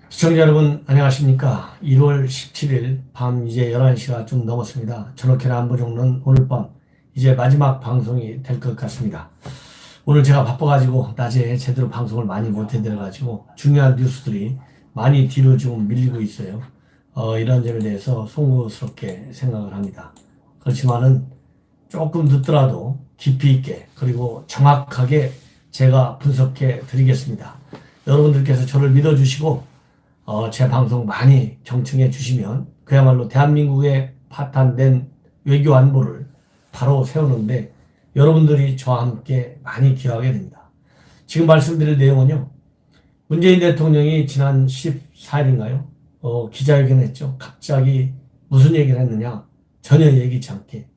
시청자 여러분 안녕하십니까. 1월 17일 밤 이제 11시가 좀 넘었습니다. 전옥회나 안보정론 오늘 밤 이제 마지막 방송이 될 것 같습니다. 오늘 제가 바빠가지고 낮에 제대로 방송을 많이 못해드려가지고 중요한 뉴스들이 많이 뒤로 좀 밀리고 있어요. 이런 점에 대해서 송구스럽게 생각을 합니다. 그렇지만은 조금 늦더라도 깊이 있게 그리고 정확하게 제가 분석해 드리겠습니다. 여러분들께서 저를 믿어주시고 제 방송 많이 경청해 주시면 그야말로 대한민국의 파탄된 외교 안보를 바로 세우는데 여러분들이 저와 함께 많이 기여하게 됩니다. 지금 말씀드릴 내용은요. 문재인 대통령이 지난 14일인가요? 기자회견을 했죠. 갑자기 무슨 얘기를 했느냐? 전혀 얘기치 않게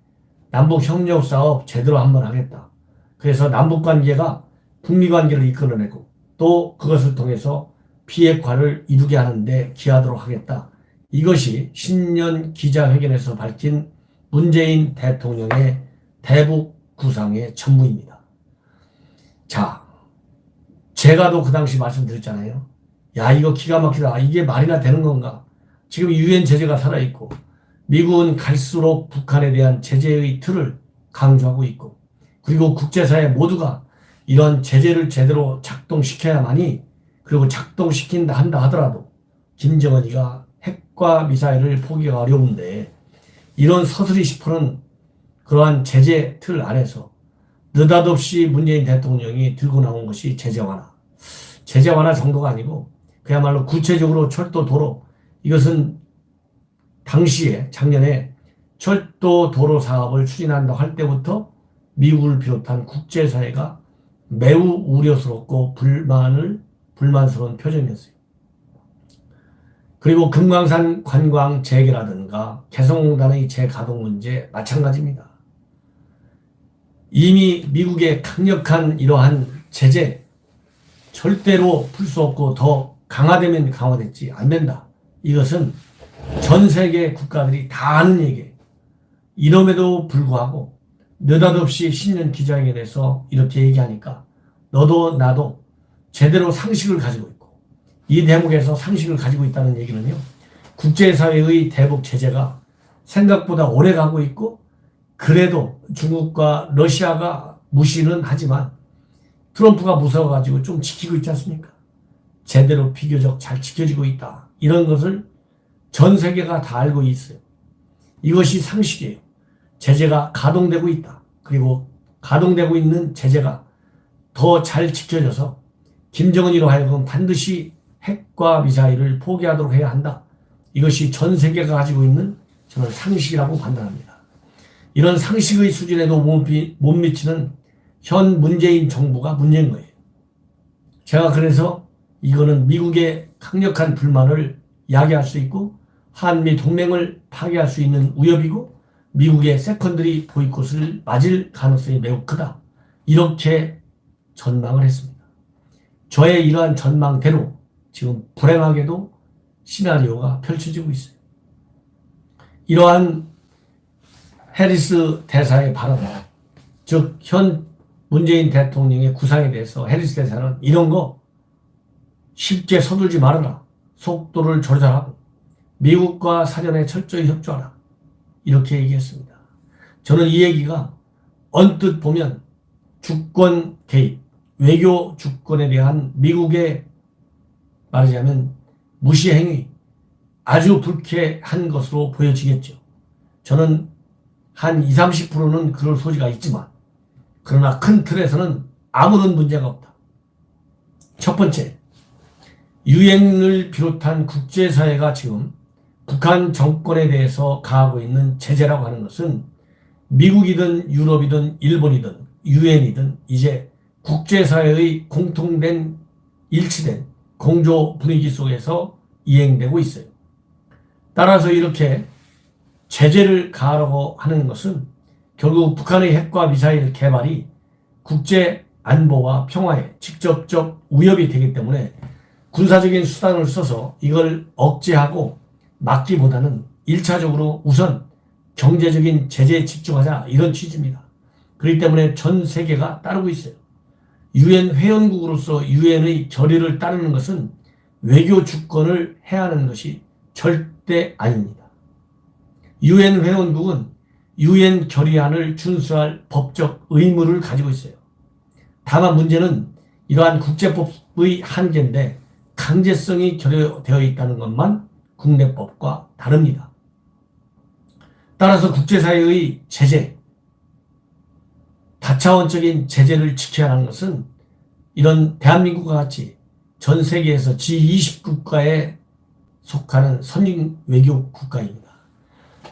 남북협력 사업 제대로 한번 하겠다. 그래서 남북관계가 북미관계를 이끌어내고 또 그것을 통해서 비핵화를 이루게 하는데 기하도록 하겠다. 이것이 신년 기자회견에서 밝힌 문재인 대통령의 대북 구상의 전무입니다. 자, 제가도 그 당시 말씀드렸잖아요. 야, 이거 기가 막히다. 이게 말이나 되는 건가? 지금 유엔 제재가 살아있고 미국은 갈수록 북한에 대한 제재의 틀을 강조하고 있고 그리고 국제사회 모두가 이런 제재를 제대로 작동시켜야만이 그리고 작동시킨다 한다 하더라도 김정은이가 핵과 미사일을 포기가 어려운데 이런 서슬이 싶어는 그러한 제재 틀 안에서 느닷없이 문재인 대통령이 들고 나온 것이 제재 완화. 제재 완화 정도가 아니고 그야말로 구체적으로 철도 도로 이것은 당시에 작년에 철도 도로 사업을 추진한다 할 때부터 미국을 비롯한 국제사회가 매우 우려스럽고 불만스러운 표정이었어요. 그리고 금강산 관광 재개라든가 개성공단의 재가동 문제 마찬가지입니다. 이미 미국의 강력한 이러한 제재 절대로 풀 수 없고 더 강화되면 강화됐지 안 된다. 이것은 전 세계 국가들이 다 아는 얘기예요. 이럼에도 불구하고 느닷없이 신년 기자회견에서 이렇게 얘기하니까 너도 나도 제대로 상식을 가지고 있고 이 대목에서 상식을 가지고 있다는 얘기는요. 국제사회의 대북 제재가 생각보다 오래 가고 있고 그래도 중국과 러시아가 무시는 하지만 트럼프가 무서워가지고 좀 지키고 있지 않습니까? 제대로 비교적 잘 지켜지고 있다. 이런 것을 전 세계가 다 알고 있어요. 이것이 상식이에요. 제재가 가동되고 있다. 그리고 가동되고 있는 제재가 더 잘 지켜져서 김정은이로 하여금 반드시 핵과 미사일을 포기하도록 해야 한다. 이것이 전 세계가 가지고 있는 저는 상식이라고 판단합니다. 이런 상식의 수준에도 못 미치는 현 문재인 정부가 문제인 거예요. 제가 그래서 이거는 미국의 강력한 불만을 야기할 수 있고 한미 동맹을 파괴할 수 있는 위협이고 미국의 세컨더리 보이콧을 맞을 가능성이 매우 크다. 이렇게 전망을 했습니다. 저의 이러한 전망대로 지금 불행하게도 시나리오가 펼쳐지고 있어요. 이러한 해리스 대사의 발언, 즉 현 문재인 대통령의 구상에 대해서 해리스 대사는 이런 거 쉽게 서둘지 말아라. 속도를 조절하고 미국과 사전에 철저히 협조하라. 이렇게 얘기했습니다. 저는 이 얘기가 언뜻 보면 주권 개입, 외교 주권에 대한 미국의 말하자면 무시 행위, 아주 불쾌한 것으로 보여지겠죠. 저는 한 20, 30%는 그럴 소지가 있지만 그러나 큰 틀에서는 아무런 문제가 없다. 첫 번째, 유엔을 비롯한 국제사회가 지금 북한 정권에 대해서 가하고 있는 제재라고 하는 것은 미국이든 유럽이든 일본이든 유엔이든 이제 국제사회의 공통된 일치된 공조 분위기 속에서 이행되고 있어요. 따라서 이렇게 제재를 가하려고 하는 것은 결국 북한의 핵과 미사일 개발이 국제 안보와 평화에 직접적 위협이 되기 때문에 군사적인 수단을 써서 이걸 억제하고 막기보다는 1차적으로 우선 경제적인 제재에 집중하자 이런 취지입니다. 그렇기 때문에 전 세계가 따르고 있어요. 유엔 회원국으로서 유엔의 결의를 따르는 것은 외교 주권을 해하는 것이 절대 아닙니다. 유엔 회원국은 유엔 결의안을 준수할 법적 의무를 가지고 있어요. 다만 문제는 이러한 국제법의 한계인데 강제성이 결여되어 있다는 것만 국내법과 다릅니다. 따라서 국제사회의 제재, 다차원적인 제재를 지켜야 하는 것은 이런 대한민국과 같이 전 세계에서 G20 국가에 속하는 선진 외교 국가입니다.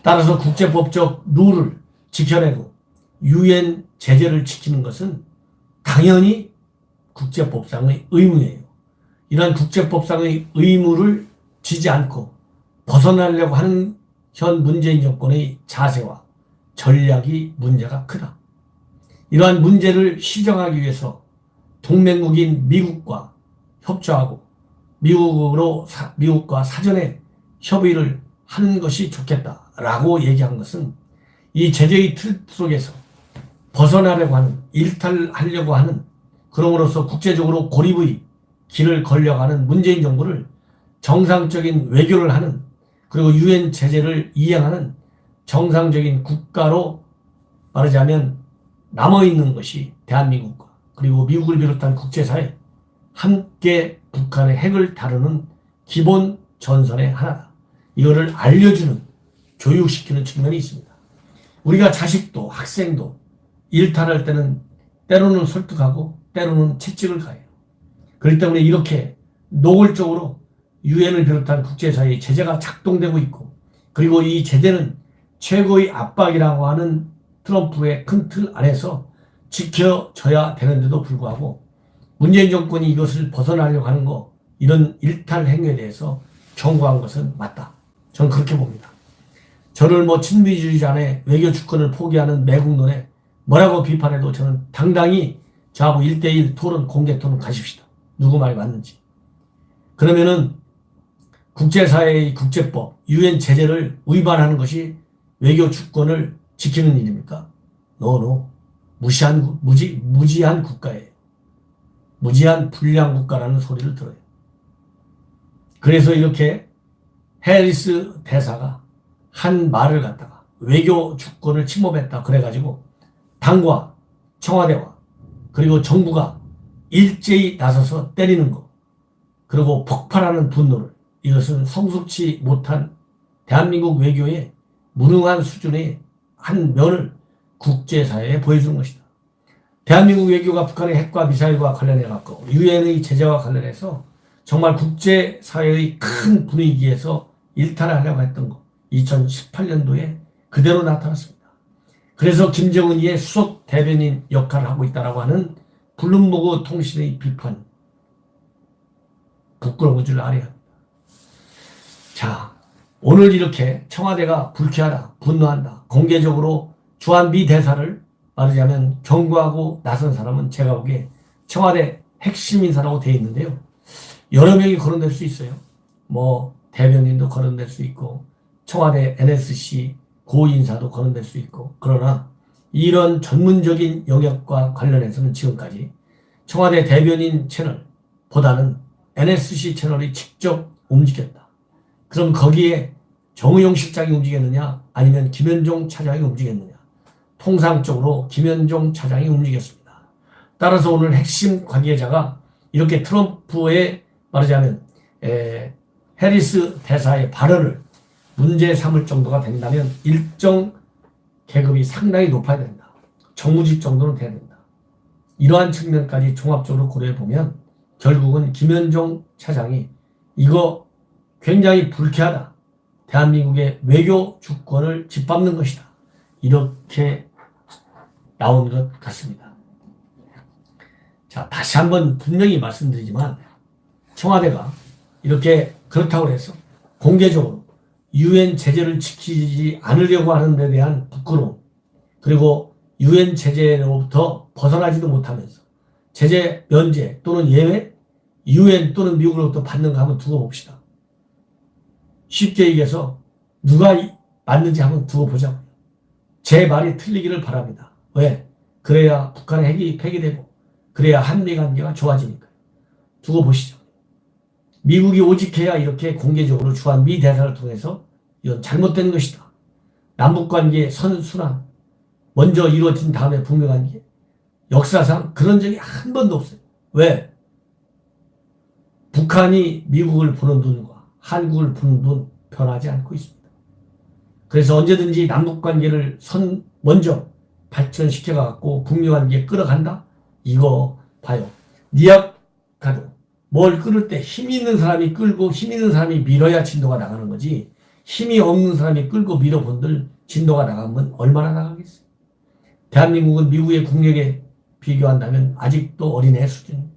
따라서 국제법적 룰을 지켜내고 유엔 제재를 지키는 것은 당연히 국제법상의 의무예요. 이러한 국제법상의 의무를 지지 않고 벗어나려고 하는 현 문재인 정권의 자세와 전략이 문제가 크다. 이러한 문제를 시정하기 위해서 동맹국인 미국과 협조하고 미국과 사전에 협의를 하는 것이 좋겠다라고 얘기한 것은 이 제재의 틀 속에서 벗어나려고 하는, 일탈하려고 하는, 그럼으로써 국제적으로 고립의 길을 걸려가는 문재인 정부를 정상적인 외교를 하는, 그리고 유엔 제재를 이행하는 정상적인 국가로 말하자면 남아있는 것이 대한민국과 그리고 미국을 비롯한 국제사회, 함께 북한의 핵을 다루는 기본 전선의 하나다. 이거를 알려주는, 교육시키는 측면이 있습니다. 우리가 자식도 학생도 일탈할 때는 때로는 설득하고 때로는 채찍을 가해요. 그렇기 때문에 이렇게 노골적으로 유엔을 비롯한 국제사회의 제재가 작동되고 있고, 그리고 이 제재는 최고의 압박이라고 하는 트럼프의 큰 틀 안에서 지켜져야 되는데도 불구하고 문재인 정권이 이것을 벗어나려고 하는 거, 이런 일탈 행위에 대해서 경고한 것은 맞다. 저는 그렇게 봅니다. 저를 친미주의자네 외교 주권을 포기하는 매국론에 뭐라고 비판해도 저는 당당히 저하고 1대1 토론, 공개 토론 가십시다. 누구 말이 맞는지. 그러면은 국제사회의 국제법, 유엔 제재를 위반하는 것이 외교 주권을 지키는 일입니까? 노. 무지한 국가예요. 무지한 불량 국가라는 소리를 들어요. 그래서 이렇게 해리스 대사가 한 말을 갖다가 외교 주권을 침범했다 그래가지고 당과 청와대와 그리고 정부가 일제히 나서서 때리는 거, 그리고 폭발하는 분노를, 이것은 성숙치 못한 대한민국 외교의 무능한 수준의 한 면을 국제사회에 보여주는 것이다. 대한민국 외교가 북한의 핵과 미사일과 관련해갖고 유엔의 제재와 관련해서 정말 국제사회의 큰 분위기에서 일탈하려고 했던 거 2018년도에 그대로 나타났습니다. 그래서 김정은이의 수석 대변인 역할을 하고 있다고 하는 블룸버그 통신의 비판, 부끄러운 줄 알아야 합니다. 자, 오늘 이렇게 청와대가 불쾌하다, 분노한다, 공개적으로 주한미 대사를 말하자면 경고하고 나선 사람은 제가 보기에 청와대 핵심 인사라고 되어 있는데요. 여러 명이 거론될 수 있어요. 대변인도 거론될 수 있고 청와대 NSC 고인사도 거론될 수 있고, 그러나 이런 전문적인 영역과 관련해서는 지금까지 청와대 대변인 채널보다는 NSC 채널이 직접 움직였다. 그럼 거기에 정의용 실장이 움직였느냐 아니면 김현종 차장이 움직였느냐? 통상적으로 김현종 차장이 움직였습니다. 따라서 오늘 핵심 관계자가 이렇게 트럼프의 말하자면 해리스 대사의 발언을 문제 삼을 정도가 된다면 일정 계급이 상당히 높아야 된다. 정무직 정도는 돼야 된다. 이러한 측면까지 종합적으로 고려해 보면 결국은 김현종 차장이 이거 굉장히 불쾌하다, 대한민국의 외교 주권을 짓밟는 것이다, 이렇게 나온 것 같습니다. 자, 다시 한번 분명히 말씀드리지만 청와대가 이렇게 그렇다고 해서 공개적으로 유엔 제재를 지키지 않으려고 하는 데 대한 부끄러움, 그리고 유엔 제재로부터 벗어나지도 못하면서 제재 면제 또는 예외, 유엔 또는 미국으로부터 받는 거 한번 두고 봅시다. 쉽게 얘기해서 누가 맞는지 한번 두고 보자고요. 제 말이 틀리기를 바랍니다. 왜? 그래야 북한의 핵이 폐기되고 그래야 한미 관계가 좋아지니까요. 두고 보시죠. 미국이 오직해야 이렇게 공개적으로 주한 미 대사를 통해서 이건 잘못된 것이다. 남북관계 선순환 먼저 이루어진 다음에 북미관계 역사상 그런 적이 한 번도 없어요. 왜? 북한이 미국을 보는 눈과 한국을 보는 눈 변하지 않고 있습니다. 그래서 언제든지 남북관계를 먼저 발전시켜갖고 북미관계에 끌어간다? 이거 봐요. 니압가도 뭘 끌을 때 힘 있는 사람이 끌고 힘 있는 사람이 밀어야 진도가 나가는 거지, 힘이 없는 사람이 끌고 밀어본들 진도가 나가면 얼마나 나가겠어요. 대한민국은 미국의 국력에 비교한다면 아직도 어린애 수준입니다.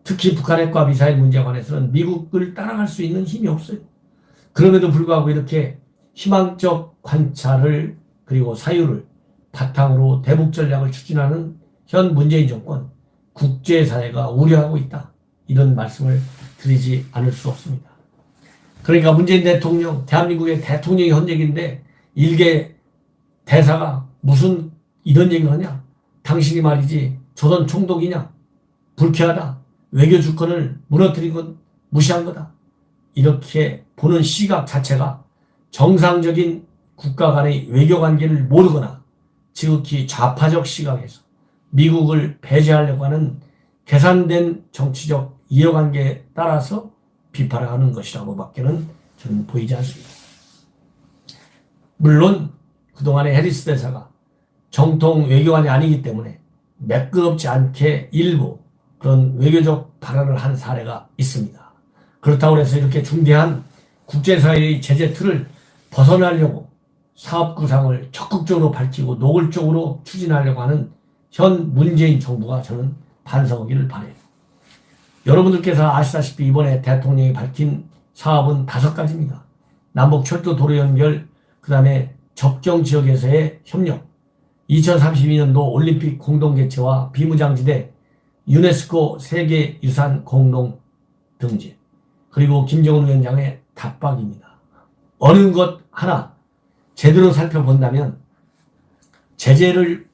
특히 북한 핵과 미사일 문제에 관해서는 미국을 따라갈 수 있는 힘이 없어요. 그럼에도 불구하고 이렇게 희망적 관찰을 그리고 사유를 바탕으로 대북 전략을 추진하는 현 문재인 정권, 국제사회가 우려하고 있다. 이런 말씀을 드리지 않을 수 없습니다. 그러니까 문재인 대통령, 대한민국의 대통령이 한 얘기인데 일개 대사가 무슨 이런 얘기를 하냐? 당신이 말이지 조선 총독이냐? 불쾌하다. 외교 주권을 무너뜨린 건 무시한 거다. 이렇게 보는 시각 자체가 정상적인 국가 간의 외교 관계를 모르거나 지극히 좌파적 시각에서 미국을 배제하려고 하는 계산된 정치적 이해관계에 따라서 비판을 하는 것이라고 밖에는 저는 보이지 않습니다. 물론 그동안의 해리스 대사가 정통 외교관이 아니기 때문에 매끄럽지 않게 일부 그런 외교적 발언을 한 사례가 있습니다. 그렇다고 해서 이렇게 중대한 국제사회의 제재 틀을 벗어나려고 사업 구상을 적극적으로 밝히고 노골적으로 추진하려고 하는 현 문재인 정부가 저는 반성하기를 바라요. 여러분들께서 아시다시피 이번에 대통령이 밝힌 사업은 5가지입니다. 남북철도 도로 연결, 그 다음에 접경 지역에서의 협력, 2032년도 올림픽 공동개최와 비무장지대, 유네스코 세계유산 공동 등재, 그리고 김정은 위원장의 답박입니다. 어느 것 하나 제대로 살펴본다면 제재를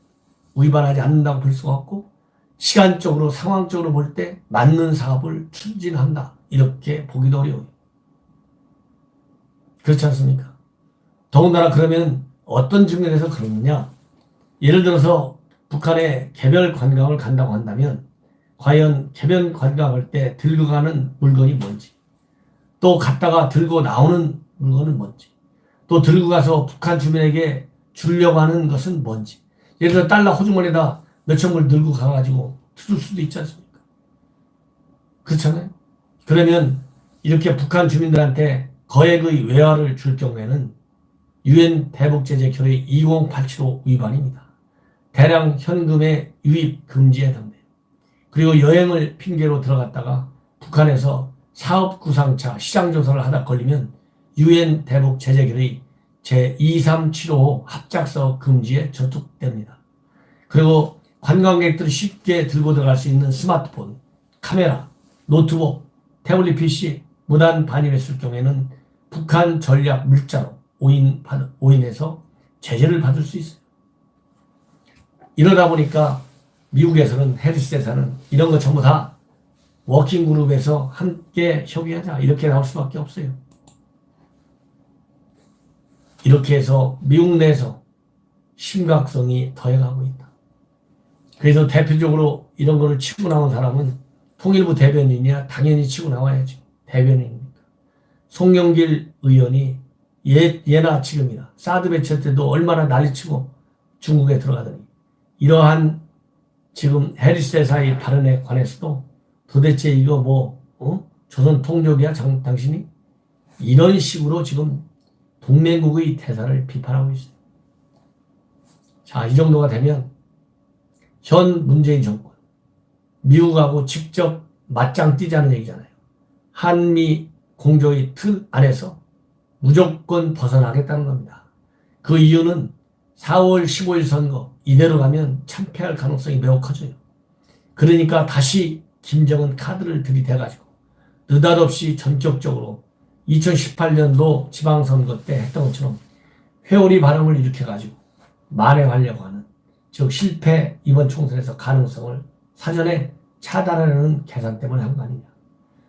위반하지 않는다고 볼 수가 없고 시간적으로 상황적으로 볼 때 맞는 사업을 추진한다 이렇게 보기도 어려워요. 그렇지 않습니까? 더군다나 그러면 어떤 측면에서 그러느냐, 예를 들어서 북한에 개별 관광을 간다고 한다면 과연 개별 관광할 때 들고 가는 물건이 뭔지, 또 갔다가 들고 나오는 물건은 뭔지, 또 들고 가서 북한 주민에게 주려고 하는 것은 뭔지, 예를 들어 달러 호주머니에다 몇천 불 들고 가가지고 뜯을 수도 있지 않습니까? 그렇잖아요. 그러면 이렇게 북한 주민들한테 거액의 외화를 줄 경우에는 유엔 대북제재 결의 20875 위반입니다. 대량 현금의 유입 금지에 해당돼요. 그리고 여행을 핑계로 들어갔다가 북한에서 사업 구상차 시장 조사를 하다 걸리면 유엔 대북제재 결의 제23755 합작서 금지에 저촉됩니다. 그리고 관광객들이 쉽게 들고 들어갈 수 있는 스마트폰, 카메라, 노트북, 태블릿 PC, 무단 반입했을 경우에는 북한 전략 물자로 오인해서 제재를 받을 수 있어요. 이러다 보니까 미국에서는 해리스 대사는 이런 거 전부 다 워킹그룹에서 함께 협의하자 이렇게 나올 수밖에 없어요. 이렇게 해서 미국 내에서 심각성이 더해가고 있다. 그래서 대표적으로 이런 거를 치고 나온 사람은 통일부 대변인이야 당연히 치고 나와야죠. 대변인이니까. 송영길 의원이 예나 지금이나 사드 배치 때도 얼마나 난리치고 중국에 들어가더니 이러한 지금 해리스 대사의 발언에 관해서도 도대체 이거 조선 통역이야 당신이? 이런 식으로 지금 동맹국의 대사를 비판하고 있어요. 자, 이 정도가 되면 현 문재인 정권, 미국하고 직접 맞짱 뜨자는 얘기잖아요. 한미 공조의 틀 안에서 무조건 벗어나겠다는 겁니다. 그 이유는 4월 15일 선거 이대로 가면 참패할 가능성이 매우 커져요. 그러니까 다시 김정은 카드를 들이대가지고 느닷없이 전격적으로 2018년도 지방선거 때 했던 것처럼 회오리 반응을 일으켜가지고 만행하려고 하는, 즉 실패 이번 총선에서 가능성을 사전에 차단하려는 계산 때문에 한 거 아니냐.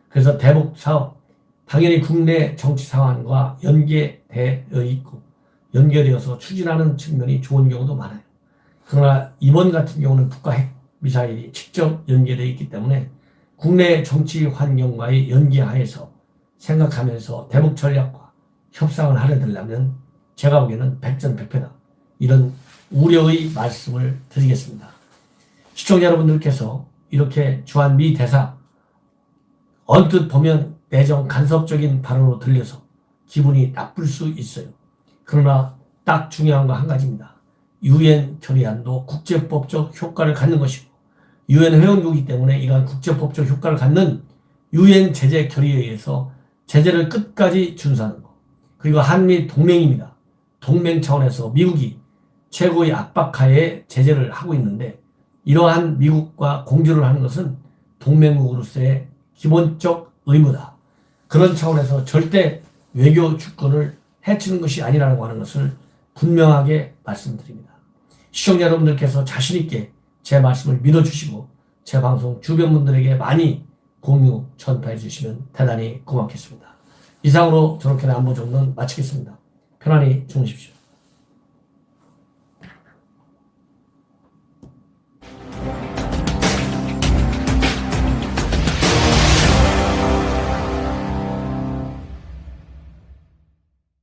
그래서 대북 사업 당연히 국내 정치 상황과 연계되어 있고 연계되어서 추진하는 측면이 좋은 경우도 많아요. 그러나 이번 같은 경우는 국가 핵 미사일이 직접 연계되어 있기 때문에 국내 정치 환경과의 연계하에서 생각하면서 대북 전략과 협상을 하려면 제가 보기에는 백전백패다. 이런 우려의 말씀을 드리겠습니다. 시청자 여러분들께서 이렇게 주한미 대사 언뜻 보면 내정 간섭적인 발언으로 들려서 기분이 나쁠 수 있어요. 그러나 딱 중요한 거 한 가지입니다. 유엔 결의안도 국제법적 효과를 갖는 것이고 유엔 회원국이기 때문에 이러한 국제법적 효과를 갖는 유엔 제재 결의에 의해서 제재를 끝까지 준수하는 것. 그리고 한미 동맹입니다. 동맹 차원에서 미국이 최고의 압박하에 제재를 하고 있는데 이러한 미국과 공조를 하는 것은 동맹국으로서의 기본적 의무다. 그런 차원에서 절대 외교 주권을 해치는 것이 아니라고 하는 것을 분명하게 말씀드립니다. 시청자 여러분들께서 자신있게 제 말씀을 믿어주시고 제 방송 주변 분들에게 많이 공유, 전파해 주시면 대단히 고맙겠습니다. 이상으로 저렇게는 안보 정론 마치겠습니다. 편안히 주무십시오.